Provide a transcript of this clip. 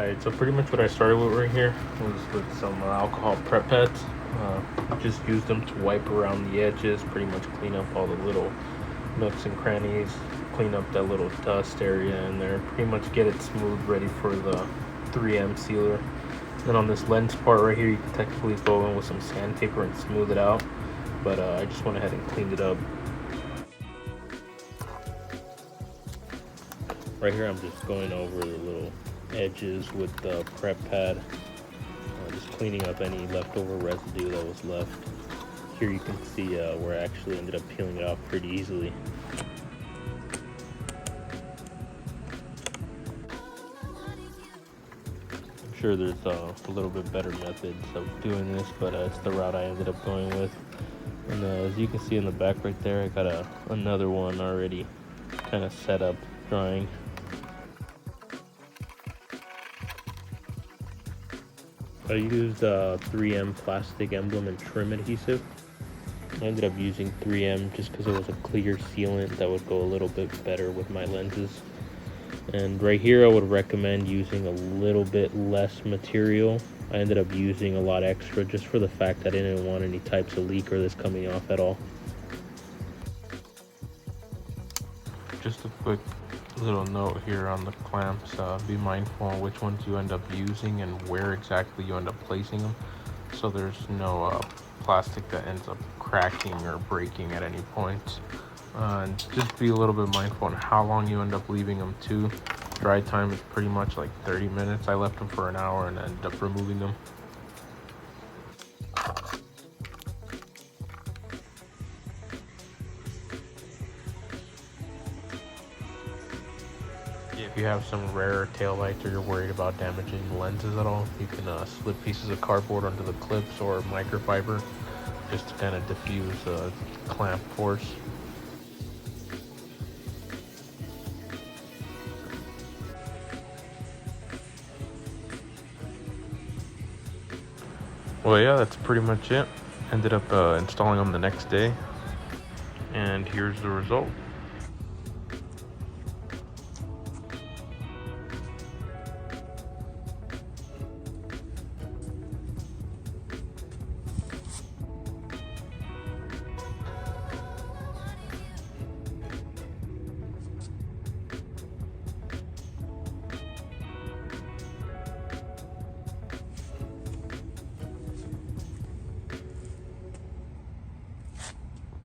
Alright, so pretty much what I started with right here was with some alcohol prep pads. Just used them to wipe around the edges, pretty much clean up all the little nooks and crannies, clean up that little dust area in there, pretty much get it smooth, ready for the 3M sealer. Then on this lens part right here, you can technically go in with some sandpaper and smooth it out, but I just went ahead and cleaned it up. Right here I'm just going over the little edges with the prep pad, just cleaning up any leftover residue that was left. Here you can see where I actually ended up peeling it off pretty easily. I'm sure there's a little bit better methods of doing this, but it's the route I ended up going with. And as you can see in the back right there, I got another one already kind of set up drying. I used 3M plastic emblem and trim adhesive. I ended up using 3M just because it was a clear sealant that would go a little bit better with my lenses. And right here I would recommend using a little bit less material. I ended up using a lot extra just for the fact that I didn't want any types of leak or this coming off at all. Just a quick little note here on the clamps, be mindful on which ones you end up using and where exactly you end up placing them, so there's no plastic that ends up cracking or breaking at any point. And just be a little bit mindful on how long you end up leaving them too. Dry time is pretty much like 30 minutes. I left them for an hour and ended up removing them. If you have some rare taillights or you're worried about damaging the lenses at all, you can slip pieces of cardboard onto the clips or microfiber just to kind of diffuse clamp force. Well, yeah, that's pretty much it. Ended up installing them the next day, and here's the result.